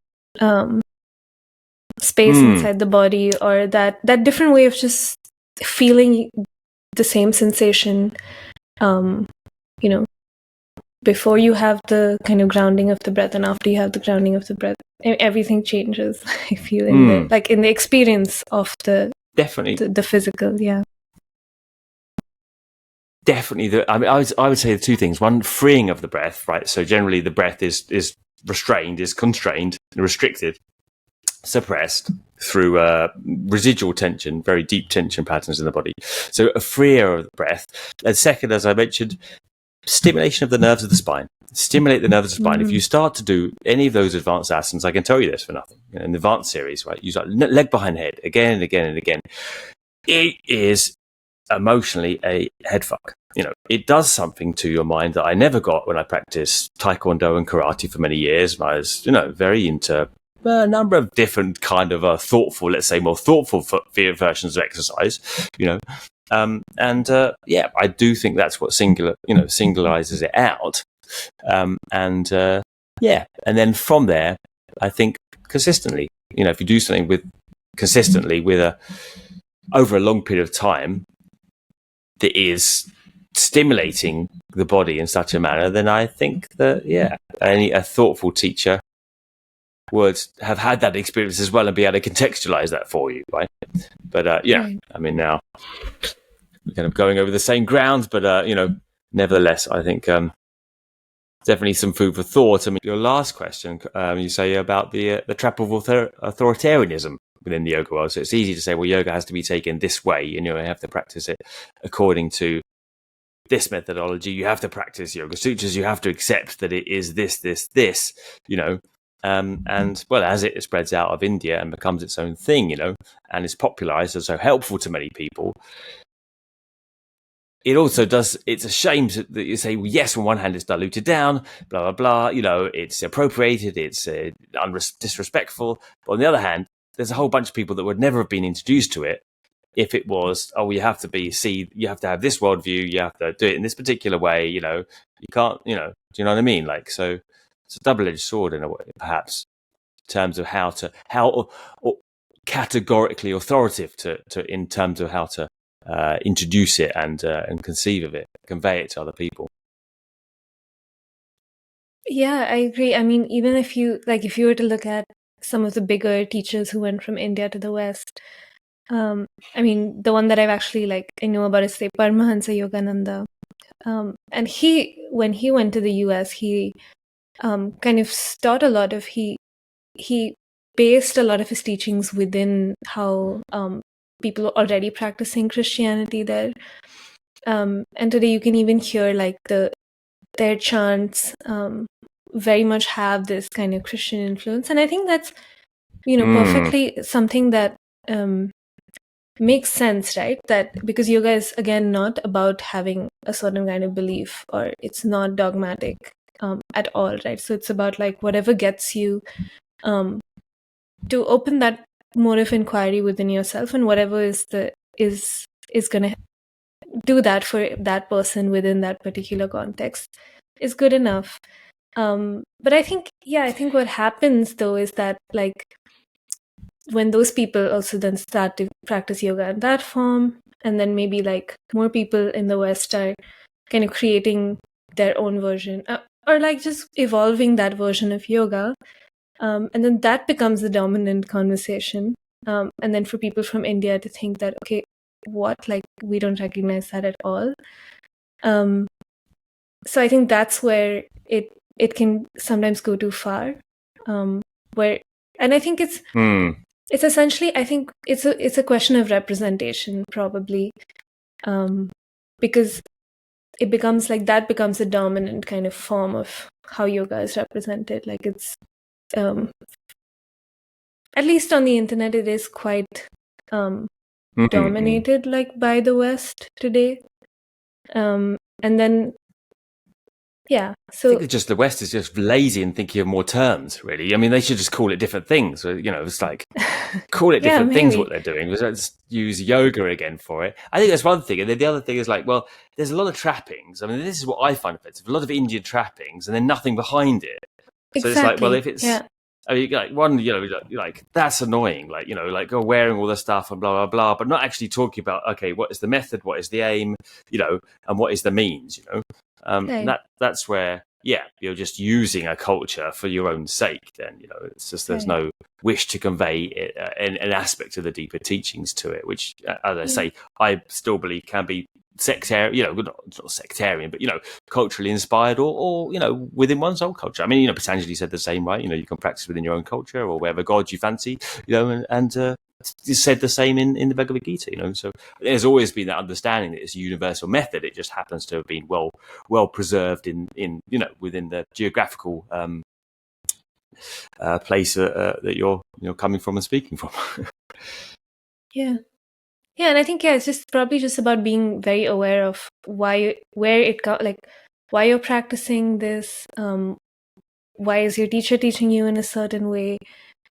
[SPEAKER 2] space inside the body, or that different way of just feeling the same sensation, you know, before you have the kind of grounding of the breath and after you have the grounding of the breath. Everything changes, I feel, in the like in the experience of the
[SPEAKER 1] definitely
[SPEAKER 2] the physical. Yeah.
[SPEAKER 1] Definitely, I mean, I would say the two things. One, freeing of the breath, right? So generally, the breath is restrained, is constrained, restricted, suppressed through residual tension, very deep tension patterns in the body. So a freer of the breath. And second, as I mentioned, stimulation of the nerves of the spine. Stimulate the nerves of the spine. If you start to do any of those advanced asanas, I can tell you this for nothing. In the advanced series, right? Use like leg behind head again and again and again. It is emotionally a headfuck. It does something to your mind that I never got when I practiced taekwondo and karate for many years. I was, very into a number of different kind of thoughtful, let's say more thoughtful versions of exercise, I do think that's what singularizes it out. And then from there, I think consistently, if you do something consistently with over a long period of time, that is stimulating the body in such a manner, then I think that, a thoughtful teacher would have had that experience as well and be able to contextualize that for you, right? But, right. I mean, now we're kind of going over the same ground, but, nevertheless, I think definitely some food for thought. I mean, your last question, you say about the trap of authoritarianism within the yoga world. So it's easy to say, well, yoga has to be taken this way, and you have to practice it according to this methodology. You have to practice yoga sutras. You have to accept that it is this, and well, as it spreads out of India and becomes its own thing, and is popularized and so helpful to many people, it also does. It's a shame that you say, well, yes, on one hand, it's diluted down, blah, blah, blah, it's appropriated, it's disrespectful. But on the other hand, there's a whole bunch of people that would never have been introduced to it if it was, you have to have this worldview, you have to do it in this particular way, you can't, do you know what I mean? Like, so it's a double-edged sword in a way, perhaps, in terms of how or categorically authoritative in terms of how to introduce it and conceive of it, convey it to other people.
[SPEAKER 2] Yeah, I agree. I mean, even if you were to look at some of the bigger teachers who went from India to the West, I mean, the one that I've actually I know about is say Paramahansa Yogananda, and when he went to the US, he kind of taught a lot of he based a lot of his teachings within how people are already practicing Christianity there, and today you can even hear their chants very much have this kind of Christian influence, and I think that's perfectly something that makes sense, right? That because yoga is again not about having a certain kind of belief, or it's not dogmatic at all, right? So it's about whatever gets you to open that mode of inquiry within yourself, and whatever is gonna do that for that person within that particular context is good enough. But I think what happens though is that when those people also then start to practice yoga in that form, and then maybe more people in the West are kind of creating their own version, or just evolving that version of yoga, and then that becomes the dominant conversation, and then for people from India to think that, okay, what, we don't recognize that at all. So I think that's where it can sometimes go too far, and I think it's essentially, I think it's a question of representation, probably, because it becomes that becomes a dominant kind of form of how yoga is represented. It's at least on the internet, it is quite dominated like by the West today. And then, yeah. So
[SPEAKER 1] I think it's just the West is just lazy in thinking of more terms, really. I mean, they should just call it different things. It's like, call it different things what they're doing. Let's use yoga again for it. I think that's one thing. And then the other thing is like, well, there's a lot of trappings. I mean, this is what I find offensive. A lot of Indian trappings and then nothing behind it. So it's like, well, if it's... Yeah. I mean, like one, like that's annoying. Like, like wearing all the stuff and blah, blah, blah, but not actually talking about, okay, what is the method? What is the aim? And what is the means, that's where, you're just using a culture for your own sake. Then, it's just, there's no wish to convey an aspect of the deeper teachings to it, which, as I say, I still believe can be sectarian, not sectarian, but culturally inspired or within one's own culture. I mean, Patanjali said the same, right? You can practice within your own culture or wherever God you fancy, and said the same in the Bhagavad Gita. So there's always been that understanding that it's a universal method. It just happens to have been well preserved in within the geographical place that you're coming from and speaking from.
[SPEAKER 2] Yeah, and I think it's just probably just about being very aware of why you're practicing this. Why is your teacher teaching you in a certain way?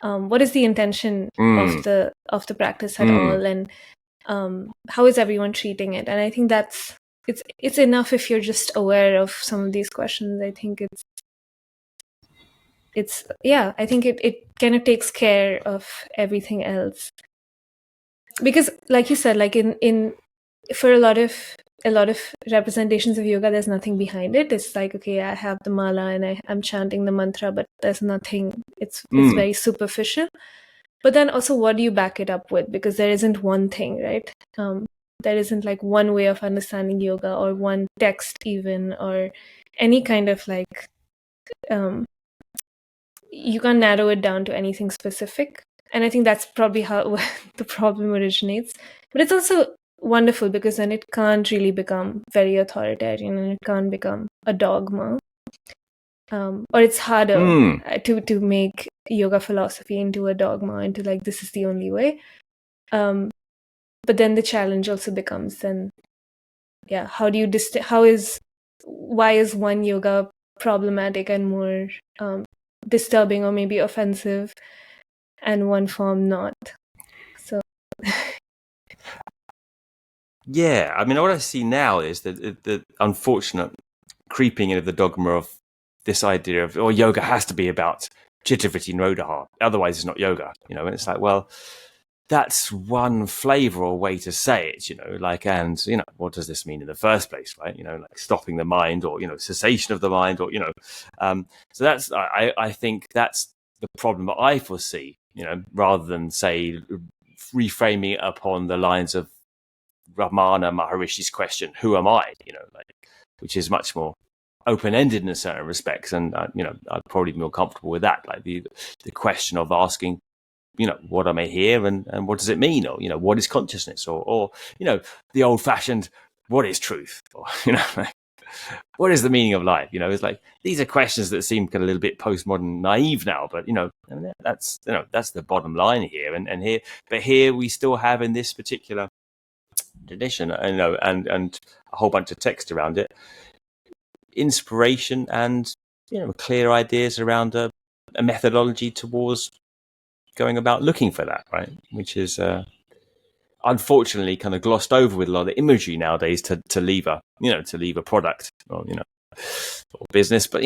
[SPEAKER 2] What is the intention of the practice at all, and how is everyone treating it? And I think it's enough if you're just aware of some of these questions. I think I think it kind of takes care of everything else. Because like you said, like in for a lot of representations of yoga, there's nothing behind it. It's like, okay, I have the mala and I'm chanting the mantra, but there's nothing. It's very superficial. But then also, what do you back it up with? Because there isn't one thing, right? There isn't like one way of understanding yoga or one text even, or any kind of like you can't narrow it down to anything specific. And I think that's probably how the problem originates. But it's also wonderful because then it can't really become very authoritarian and it can't become a dogma. Or it's harder to make yoga philosophy into a dogma, into like, this is the only way. But then the challenge also becomes then, how do you why is one yoga problematic and more disturbing or maybe offensive, and one form not? So
[SPEAKER 1] I mean, what I see now is the unfortunate creeping in of the dogma of this idea of, yoga has to be about chitta-vritti nirodha, otherwise it's not yoga, and it's like, well, that's one flavor or way to say it, and what does this mean in the first place, right? Like stopping the mind or, cessation of the mind or, so that's, I think that's the problem that I foresee, rather than say reframing it upon the lines of Ramana Maharishi's question, who am I, which is much more open-ended in certain respects. And, I'd probably be more comfortable with that. Like the question of asking, what am I here and what does it mean? Or, what is consciousness? Or the old-fashioned, what is truth? Or, what is the meaning of life? It's like, these are questions that seem kind of a little bit postmodern naive now, but, that's the bottom line here. But here we still have in this particular tradition, and a whole bunch of text around it, inspiration and, clear ideas around a methodology towards going about looking for that, right? Which is unfortunately kind of glossed over with a lot of the imagery nowadays to leave a product or or business, but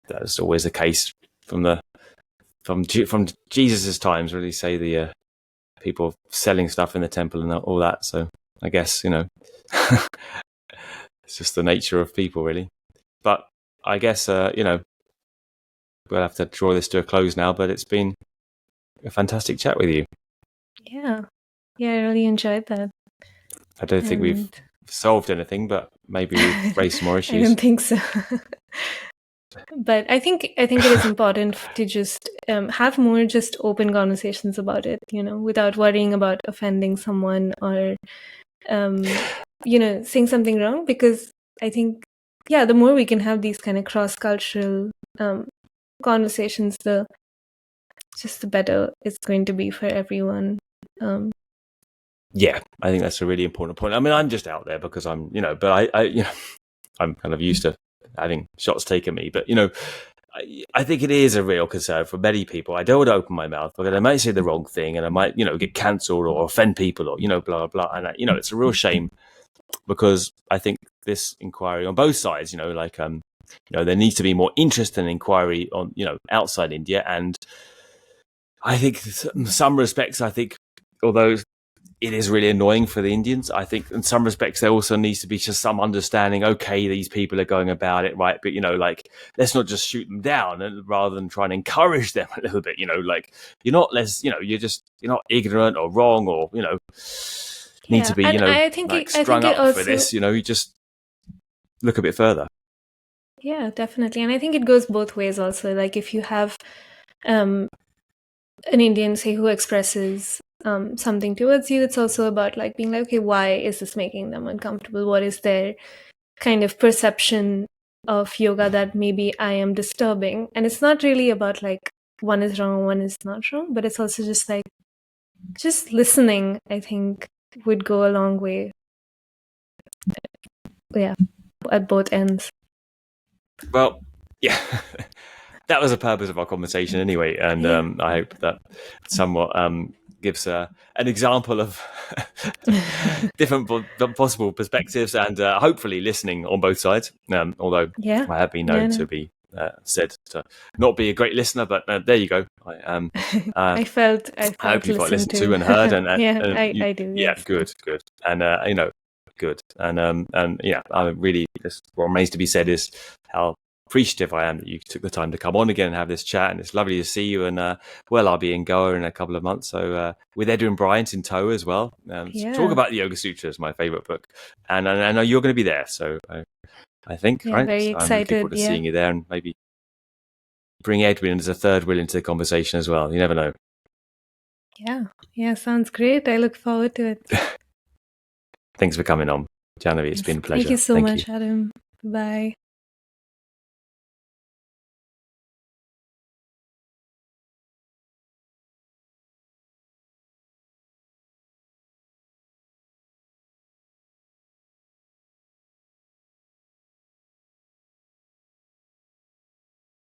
[SPEAKER 1] that's always the case from Jesus's times, really, say the people selling stuff in the temple and all that. So I guess it's just the nature of people, really. But I guess we'll have to draw this to a close now, but it's been a fantastic chat with you.
[SPEAKER 2] Yeah, I really enjoyed that.
[SPEAKER 1] I don't think we've solved anything, but maybe we've raised some more issues.
[SPEAKER 2] I don't think so. But I think it is important to just have more just open conversations about it, without worrying about offending someone or saying something wrong. Because I think the more we can have these kind of cross-cultural conversations, the just the better it's going to be for everyone.
[SPEAKER 1] Yeah, I think that's a really important point. I mean, I'm just out there because I'm, but I I'm kind of used to having shots taken at me. But, I think it is a real concern for many people. I don't want to open my mouth because I might say the wrong thing and I might, get cancelled or offend people or, blah, blah, blah. And, it's a real shame because I think this inquiry on both sides, there needs to be more interest and inquiry on, outside India. And I think in some respects, although it is really annoying for the Indians, I think in some respects there also needs to be just some understanding. Okay, these people are going about it right, but let's not just shoot them down, and rather than try and encourage them a little bit. You're not you're not ignorant or wrong or need to be
[SPEAKER 2] I think
[SPEAKER 1] strung up
[SPEAKER 2] also,
[SPEAKER 1] for this. You just look a bit further.
[SPEAKER 2] Yeah, definitely, and I think it goes both ways. Also, like if you have an Indian, say, who expresses something towards you, it's also about like being like, okay, why is this making them uncomfortable? What is their kind of perception of yoga that maybe I am disturbing? And it's not really about like one is wrong, one is not wrong, but it's also just like just listening, I think, would go a long way. Yeah, at both ends.
[SPEAKER 1] Well, yeah. That was the purpose of our conversation anyway, and I hope that somewhat gives an example of different possible perspectives, and hopefully listening on both sides. Although I have been known to be said to not be a great listener, but there you go.
[SPEAKER 2] I hope
[SPEAKER 1] you felt listened to and heard, and
[SPEAKER 2] I do.
[SPEAKER 1] Yeah,
[SPEAKER 2] yes.
[SPEAKER 1] good, and good, and yeah, I really just what remains to be said is how appreciative I am that you took the time to come on again and have this chat, and it's lovely to see you. And I'll be in Goa in a couple of months, so with Edwin Bryant in tow as well. Talk about the Yoga Sutras, my favorite book, and I know you're going to be there, so I think right.
[SPEAKER 2] Very
[SPEAKER 1] so
[SPEAKER 2] excited.
[SPEAKER 1] I'm looking forward to seeing you there, and maybe bring Edwin as a third wheel into the conversation as well. You never know.
[SPEAKER 2] Yeah, sounds great. I look forward to it.
[SPEAKER 1] Thanks for coming on, Jahnavi. It's been a pleasure.
[SPEAKER 2] Thank you so much, Adam. Bye.